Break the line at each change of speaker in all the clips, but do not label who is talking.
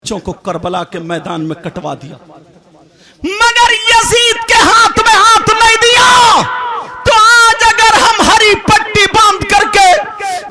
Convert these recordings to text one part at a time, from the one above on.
बच्चों को करबला के मैदान में कटवा दिया, मगर यजीद के हाथ में हाथ नहीं दिया। तो आज अगर हम हरी पट्टी बांध करके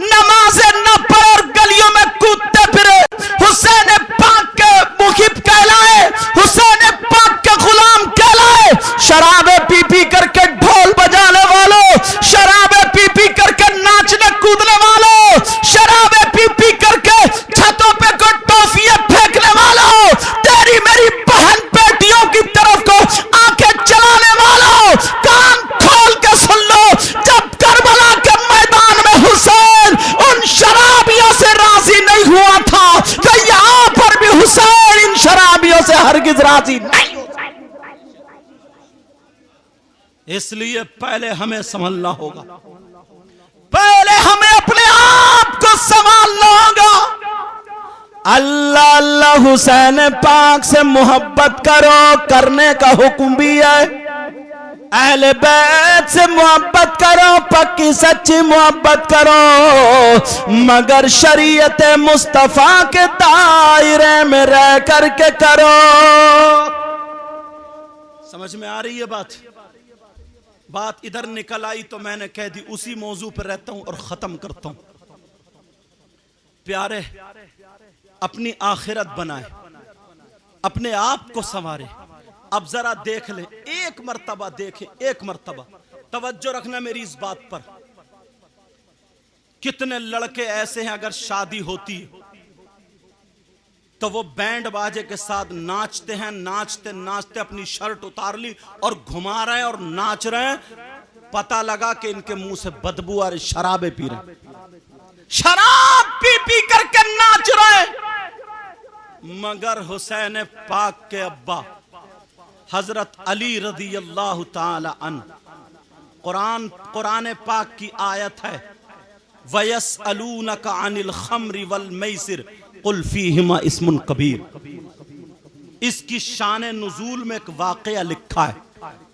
नमाजें न पढ़े और गलियों में कूदते फिरे, हुसैन पाक के मुखिब कहलाए, हुसैन पाक के गुलाम कहलाए, शराबे पी पी करके ढोल बजाने वालों, शराबे पी पी करके नाचने कूदने वालों, शराबे पी पी करके छतों पे को टॉफियां फेंकने वालों, तेरी मेरी बहन बेटियों की तरफ को आंखें चलाने वालों, कान खोल के सुन लो। जब करबला के मैदान में हुसैन उन शराबियों से राजी नहीं हुआ था, तो यहां पर भी हुसैन इन शराबियों से हरगिज राजी नहीं। इसलिए पहले हमें संभलना होगा, पहले हमें अपने आप को संभालना होगा। अल्लाह अल्लाह हुसैन पाक से मोहब्बत करो, करने का हुक्म भी है। अहले बैत से मोहब्बत करो, पक्की सच्ची मोहब्बत करो, मगर शरीयत मुस्तफा के दायरे में रह करके करो। समझ में आ रही है बात? बात इधर निकल आई तो मैंने कह दी, उसी मौजू पर रहता हूं और खत्म करता हूं। प्यारे, अपनी आखिरत बनाए, अपने आप को संवारे। अब जरा देख ले, एक मर्तबा देखें, एक मर्तबा तवज्जो रखना मेरी इस बात पर। कितने लड़के ऐसे हैं अगर शादी होती है तो वो बैंड बाजे के साथ नाचते हैं, नाचते नाचते अपनी शर्ट उतार ली और घुमा रहे हैं और नाच रहे हैं, पता लगा कि इनके मुंह से बदबू आ रही, शराबे पी रहे, शराब पी पी करके नाच रहे। मगर हुसैन पाक के अब्बा हजरत अली रदी अल्लाह ताला अन्हु, कुरान पाक की आयत है, वयसअलूनका अनिल खम्रि वल मैसिर कुल फीहिमा इस्मुन कबीर। इसकी शान नुजूल में एक वाकया लिखा है,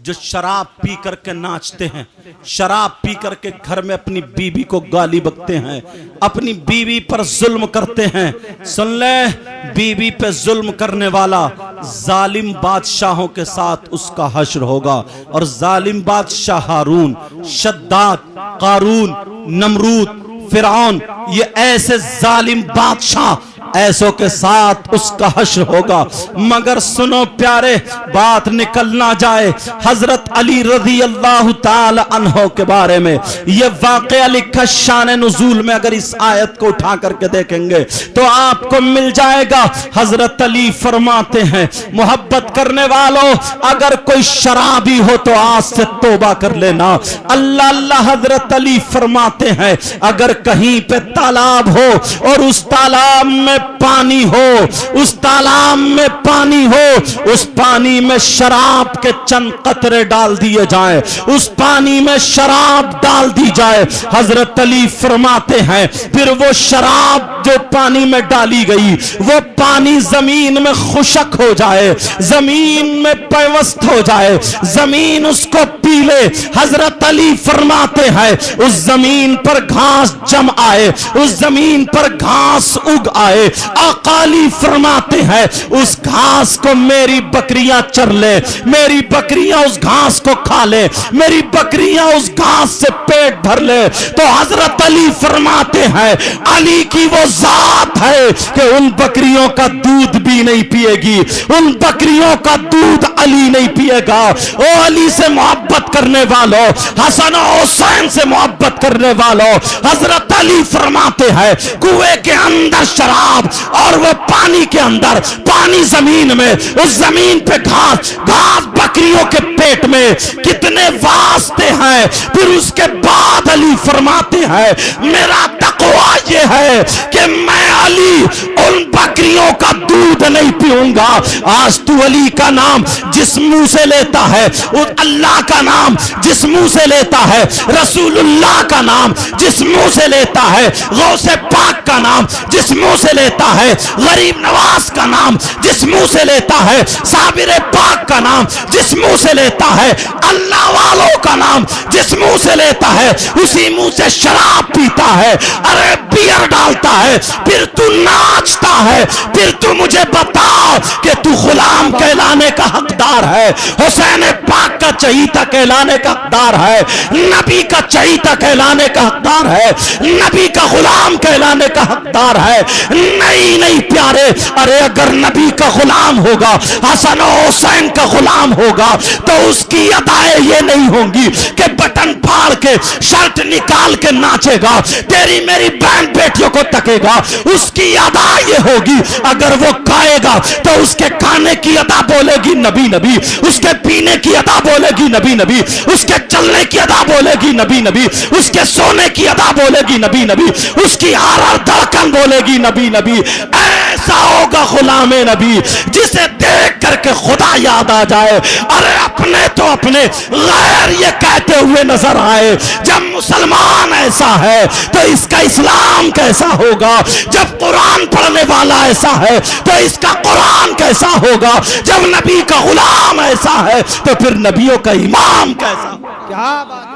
जो शराब पी करके नाचते हैं, शराब पी करके घर में अपनी बीवी को गाली बकते हैं, अपनी बीवी पर जुल्म करते हैं। सुन ले, बीवी पे जुल्म करने वाला जालिम बादशाहों के साथ उसका हश्र होगा। और जालिम बादशाह हारून, शद्दाद, कारून, नमरूद, फिरौन, ये ऐसे जालिम बादशाह, ऐसों के साथ उसका हश्र होगा। मगर सुनो प्यारे, बात निकल ना जाए, हजरत अली रज़ी अल्लाह ताला अन्हो के बारे में ये वाक़या लिखा शान नुज़ूल में। अगर इस आयत को उठा करके देखेंगे तो आपको मिल जाएगा। हजरत अली फरमाते हैं, मोहब्बत करने वालों, अगर कोई शराबी हो तो आज से तौबा कर लेना। अल्लाह अल्लाह हजरत अली फरमाते हैं, अगर कहीं पे तालाब हो और उस तालाब में पानी हो, उस तालाब में पानी हो, उस पानी में शराब के चंद कतरे डाल दिए जाएं, उस पानी में शराब डाल दी जाए, हजरत अली फरमाते हैं फिर वो शराब जो पानी में डाली गई, वो पानी जमीन में खुशक हो जाए, जमीन में पैवस्त हो जाए, जमीन उसको पी ले। हजरत अली फरमाते हैं उस जमीन पर घास जम आए, उस जमीन पर घास उग आए। अकाली फरमाते हैं उस घास को मेरी बकरियां चर ले, मेरी बकरियां उस घास को खा ले, मेरी बकरियां उस घास से पेट भर ले। तो हजरत अली फरमाते हैं अली की वो जात है कि उन बकरियों का दूध भी नहीं पिएगी, उन बकरियों का दूध अली नहीं पिएगा। ओ अली से मोहब्बत करने वालों, हसन और हुसैन से मोहब्बत करने वालों, हजरत अली फरमाते हैं कुएं के अंदर शराब और वो पानी के अंदर पानी, जमीन में, उस जमीन पे घास, घास बकरियों के पेट में, कितने वास्ते हैं। फिर उसके बाद अली फरमाते हैं मेरा तकवा ये है कि मैं अली उन बकरियों का दूध नहीं पीऊंगा। आज तू अली का नाम जिस मुंह से लेता है, उस अल्लाह का नाम जिस मुंह से लेता है, रसूलुल्लाह का नाम जिस मुंह से लेता है, गौसे पाक का नाम जिस मुंह से लेता है, गरीब नवाज का नाम जिस मुंह से लेता है, साबिर पाक का नाम जिस मुंह से लेता है, अल्लाह वालों का नाम जिस मुंह से लेता है, उसी मुंह से शराब पीता है, अरे बियर डालता है। फिर तू नाचता है, फिर तू मुझे बताओ कि तू गुलाम कहलाने का हकदार है, हुसैन पाक का चहीता कहलाने का हकदार है, नबी का चहीता कहलाने का हकदार है, नबी का गुलाम कहलाने का हकदार है। नहीं नहीं प्यारे, अरे अगर नबी का गुलाम होगा, हसन और हुसैन का गुलाम होगा, तो उसकी अदाएं ये नहीं होंगी कि बटन फाड़ के शर्ट निकाल के नाचेगा, तेरी मेरी बहन बेटियों को तकेगा। उसकी अदा ये होगी, अगर वो खाएगा तो उसके खाने की अदा बोलेगी नबी नबी, उसके पीने की अदा बोलेगी नबी नबी, उसके चलने की अदा बोलेगी नबी नबी, उसके सोने की अदा बोलेगी नबी नबी, उसकी हर हर धड़कन बोलेगी नबी नबी। ऐसा होगा गुलामे नबी जिसे देख करके खुदा याद आ जाए। अरे अपने तो अपने, गैर ये कहते हुए नजर आए। जब मुसलमान ऐसा है तो इसका इस्लाम कैसा होगा? जब कुरान पढ़ने वाला ऐसा है तो इसका कुरान कैसा होगा? जब नबी का गुलाम ऐसा है तो फिर नबियों का इमाम कैसा?
क्या बात है!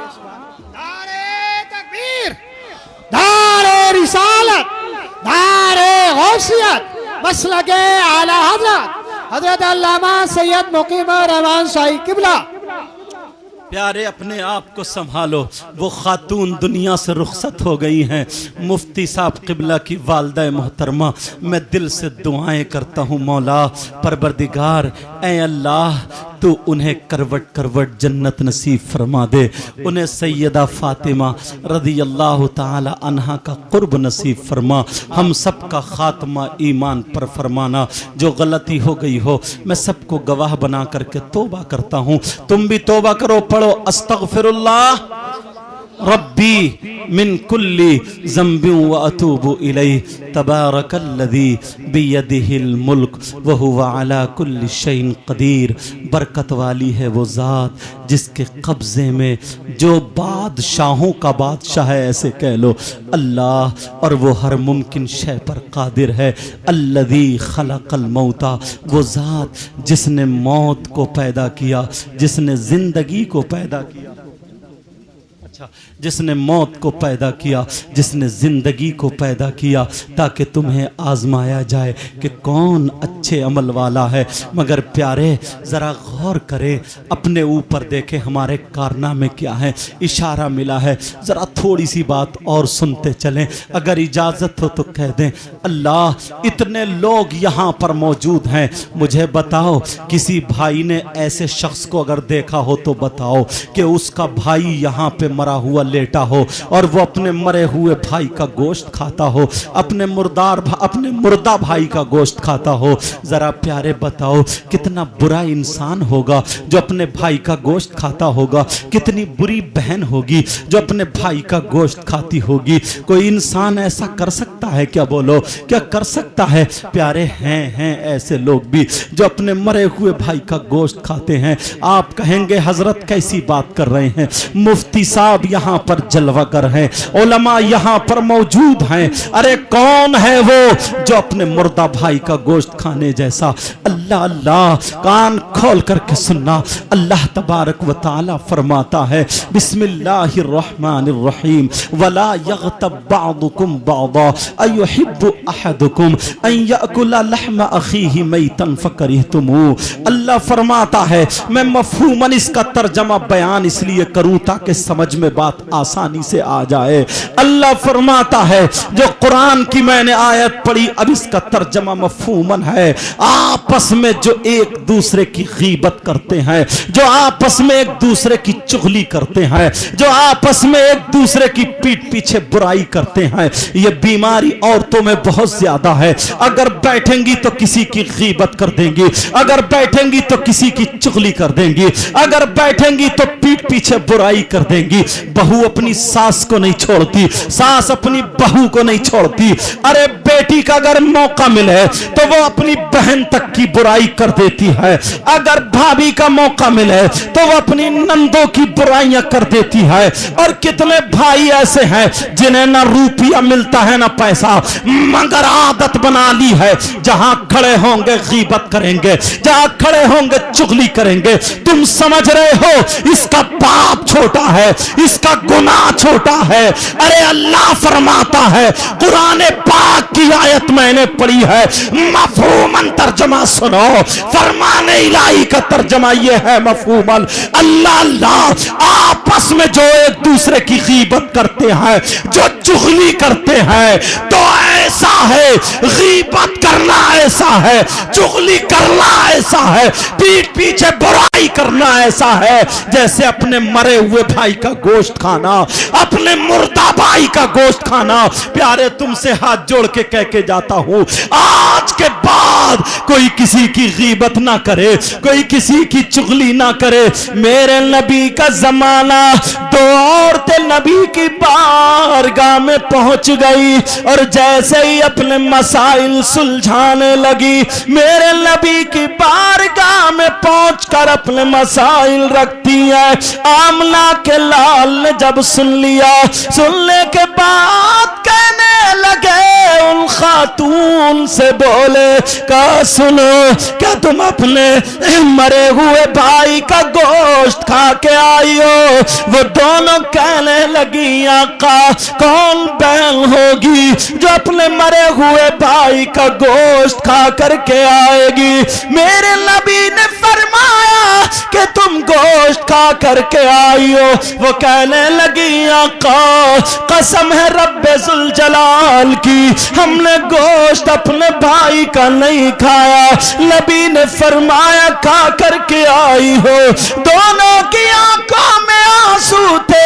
नारे तकबीर, नारे रिसालत, नारे गौसियत, मसलके आला हज़रत हज़रत अल्लामा सैयद मुकीम रहमान शाही किबला।
प्यारे अपने आप को संभालो, वो खातून दुनिया से रुखसत हो गई हैं। मुफ्ती साहब किबला की वालदा मोहतरमा, मैं दिल से दुआएं करता हूँ मौला परवरदिगार, ऐ अल्लाह तू उन्हें करवट करवट जन्नत नसीब फरमा दे, उन्हें सैयदा फातिमा रज़ी अल्लाह ताला अन्हा का कुर्ब नसीब फरमा, हम सब का खात्मा ईमान पर फरमाना। जो गलती हो गई हो मैं सबको गवाह बना करके तौबा करता हूँ, तुम भी तौबा करो, पढ़ो अस्तगफिरुल्लाह रब्बी मिन कुल्ली ज़ंबिन व अतूबु इलैहि तबारकल्लज़ी बियदिहिल मुल्क व हुवा अला कुल्ली शैइन क़दीर। बरकत वाली है वो ज़ात जिसके कब्ज़े में जो बादशाहों का बादशाह है, ऐसे कह लो अल्लाह, और वो हर मुमकिन शय पर कादिर है। अल्लज़ी खलक़ल मौता, वो ज़ात जिसने मौत को पैदा किया, जिसने ज़िंदगी को पैदा किया, जिसने मौत को पैदा किया, जिसने जिंदगी को पैदा किया, ताकि तुम्हें आजमाया जाए कि कौन अच्छे अमल वाला है। मगर प्यारे जरा गौर करें, अपने ऊपर देखें हमारे कारनामे क्या है। इशारा मिला है, जरा थोड़ी सी बात और सुनते चलें, अगर इजाजत हो तो कह दें। अल्लाह इतने लोग यहाँ पर मौजूद हैं, मुझे बताओ किसी भाई ने ऐसे शख्स को अगर देखा हो तो बताओ कि उसका भाई यहाँ पे मरा हुआ लेटा हो और वो अपने मरे हुए भाई का गोश्त खाता हो, अपने मुर्दा भाई का गोश्त खाता हो। जरा प्यारे बताओ कितना बुरा इंसान होगा जो अपने भाई का गोश्त खाता होगा, कितनी बुरी बहन होगी जो अपने भाई का गोश्त खाती होगी। कोई इंसान ऐसा कर सकता है क्या? बोलो, क्या कर सकता है? प्यारे हैं ऐसे लोग भी जो अपने मरे हुए भाई का गोश्त खाते हैं। आप कहेंगे हजरत कैसी बात कर रहे हैं? मुफ्ती साहब यहाँ पर जलवागर हैं, उलमा यहाँ पर मौजूद हैं। अरे कौन है वो जो अपने मुर्दा भाई का गोश्त खाने जैसा? अल्लाह अल्लाह, कान खोल करके सुनना। अल्लाह तबारक व तआला फरमाता है बिस्मिल्लाहिर्रहमानिर्रहीम वला यग़तब बादुकुम बादा अयुहिब्बु अहदुकुम अन याकुला लहमा अखीहि मैतन फकरिहतुमू। अल्लाह फरमाता है, मैं मफ़हूमन इसका तर्जमा बयान इसलिए करूं ताकि समझ में बात आसानी से आ जाए। अल्लाह फरमाता है, जो कुरान की मैंने आयत पढ़ी, अब इसका तर्जमा मफ़हूमन है, आपस में जो एक दूसरे की गीबत करते हैं, जो आपस में एक दूसरे की चुगली करते हैं, जो आपस में एक दूसरे की पीठ पीछे बुराई करते हैं, ये बीमारी औरतों में बहुत ज्यादा है। अगर बैठेंगी तो किसी की गीबत कर देंगी, अगर बैठेंगी तो किसी की चुगली कर देंगी, अगर बैठेंगी तो पीठ पीछे बुराई कर देंगी। बहू अपनी सास को नहीं छोड़ती, सास अपनी बहू को नहीं छोड़ती। अरे बेटी का अगर मौका मिले तो वो अपनी बहन तक की बुराई कर देती है, अगर भाभी का मौका मिले तो वो अपनी नंदों की बुराइयां कर देती है। और कितने भाई ऐसे हैं जिन्हें ना रुपया मिलता है ना पैसा, मगर आदत बना ली है, जहां खड़े होंगे गीबत करेंगे, जहां खड़े होंगे चुगली करेंगे। तुम समझ रहे हो इसका बाप छोटा है, जिसका गुनाह छोटा है। अरे अल्लाह फरमाता है, कुरान पाक की आयत मैंने पढ़ी है, मफहूमन तर्जमा सुनो। फरमाने इलाही का तर्जमा ये है मफहूमन, अल्लाह आपस में जो एक दूसरे की गीबत करते हैं, जो चुगली करते हैं, तो ऐसा है, गीबत करना ऐसा है, चुगली करना ऐसा है, पीठ पीछे बुराई करना ऐसा है, जैसे अपने मरे हुए भाई का गोश्त खाना, अपने मुर्दा भाई का गोश्त खाना। प्यारे तुमसे हाथ जोड़ के कह के जाता हूं, आज के बाद कोई किसी की गीबत ना करे, कोई किसी की चुगली ना करे। मेरे नबी का जमाना, दो औरतें नबी की बारगाह में पहुंच गई और जैसे ही अपने मसाइल सुलझाने लगी, मेरे नबी की बारगाह में पहुंचकर अपने मसाइल रखती है। आमना के लाल ने जब सुन लिया, सुनने के बाद कहने लगे उन खातून से, बोले का सुनो, क्या तुम अपने मरे हुए भाई का गोश्त खा के आई हो? वो दोनों कहने लगी, आका कौन बहन होगी जो अपने मरे हुए भाई का गोश्त खा करके आएगी? मेरे नबी ने फरमाया कि तुम गोश्त खा करके आई हो। वो कहने लगी, आका कसम है रब्बे जुल जलाल की, हमने गोश्त अपने भाई का नहीं खाया। नबी ने फरमाया, खा करके आई हो। दोनों की आंखों में आंसू थे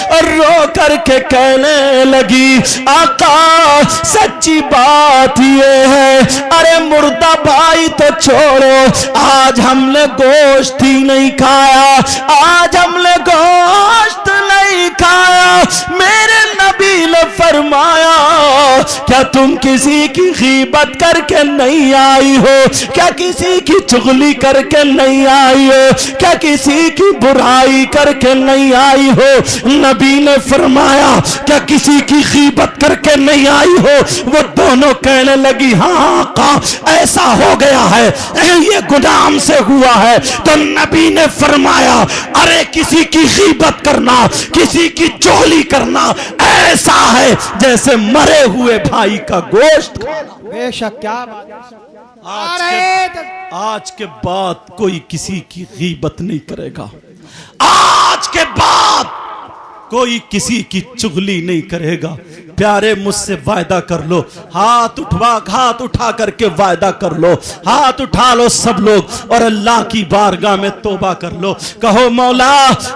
और रो करके कहने लगी, आका सच्ची बात ये है, अरे मुर्दा भाई तो छोड़ो, आज हमने गोश्त ही नहीं खाया, आज हमने गोश्त नहीं खाया। मेरे नबी ने फरमाया, क्या तुम किसी की गीबत करके नहीं आई हो? क्या किसी की चुगली करके नहीं आई हो? क्या किसी की बुराई करके नहीं आई हो? नबी ने फरमाया, क्या किसी की गीबत करके नहीं आई हो? वो दोनों कहने लगी, हाँ का ऐसा हो गया है, ये गुनाह से हुआ है। तो नबी ने फरमाया, अरे किसी की गीबत करना, किसी की चुगली करना ऐसा है जैसे मरे हुए भाई का गोश्त।
बेशक, क्या
आज के बाद कोई किसी की गीबत नहीं करेगा। आज के बाद कोई किसी की चुगली नहीं करेगा। प्यारे मुझसे वायदा कर लो, हाथ उठा करके वायदा कर लो, हाथ उठा लो सब लोग और अल्लाह की बारगाह में तौबा कर लो। कहो मौला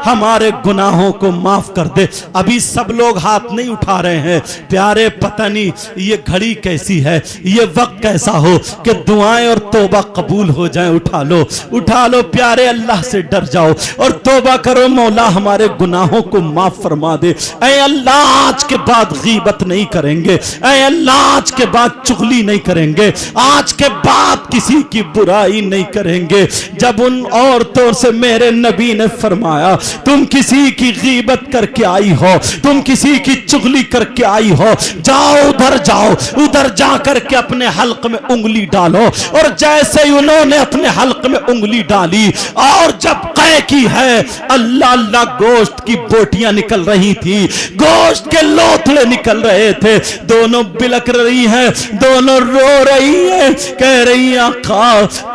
हमारे गुनाहों को माफ कर दे। अभी सब लोग हाथ नहीं उठा रहे हैं। प्यारे पता नहीं ये घड़ी कैसी है, ये वक्त कैसा हो कि दुआएं और तौबा कबूल हो जाए। उठा लो प्यारे, अल्लाह से डर जाओ और तौबा करो, मौला हमारे गुनाहों को माफ फरमा दे। ऐ अल्लाह आज के बाद गीबत नहीं करेंगे, ऐ अल्लाह आज के बाद चुगली नहीं करेंगे, आज के बाद किसी की बुराई नहीं करेंगे। जब उन औरतों से मेरे नबी ने फरमाया, तुम किसी की गीबत करके आई हो, तुम किसी की चुगली करके आई हो, जाओ उधर जा करके अपने हल्क में उंगली डालो। और जैसे ही उन्होंने अपने हल्क में उंगली डाली और जब कै की है, अल्लाह अल्लाह गोश्त की बोटियां निकल रही थी, गोश्त के लोथड़े निकल रहे थे। दोनों बिलक रही हैं, दोनों रो रही हैं, कह रही आका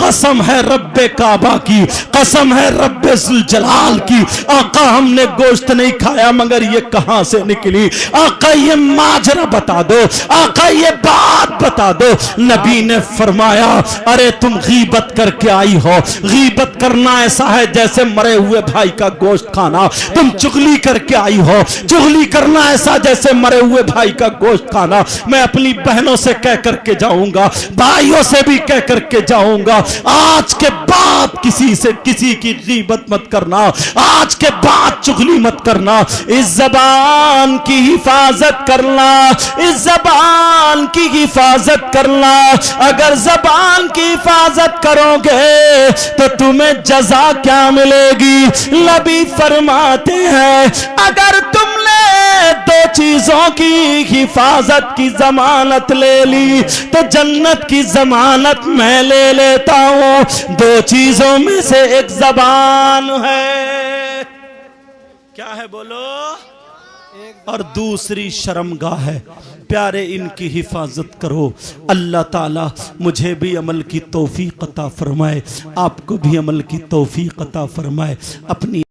कसम है रब्बे काबा की, कसम है रब्बे जुल जलाल की, आका हमने गोश्त नहीं खाया, मगर ये कहां से निकली? आका ये माजरा बता दो, आका ये बात बता दो। नबी ने फरमाया, अरे तुम गीबत करके आई हो। गीबत करना ऐसा है जैसे मरे हुए भाई का गोश्त खाना। तुम चुगली करके आई हो, चुगली करना ऐसा जैसे मरे हुए भाई का गोश्त खाना। मैं अपनी बहनों से कह करके जाऊंगा, भाइयों से भी कह करके जाऊंगा, आज के बाद किसी की गीबत मत करना, आज के बाद चुगली मत करना। इस जबान की हिफाजत करना, इस जबान की हिफाजत करना। अगर जबान की हिफाजत करोगे तो तुम्हें जजा क्या मिलेगी? नबी फरमाते हैं, अगर तुमने दो चीजों की हिफाजत की जमानत ले ली तो जन्नत की जमानत मैं ले लेता हूं। दो चीजों में से एक जबान है। क्या है बोलो, और दूसरी शर्मगाह है। प्यारे इनकी हिफाजत करो। अल्लाह ताला मुझे भी अमल की तौफीक अता फरमाए, आपको भी अमल की तौफीक अता फरमाए। अपनी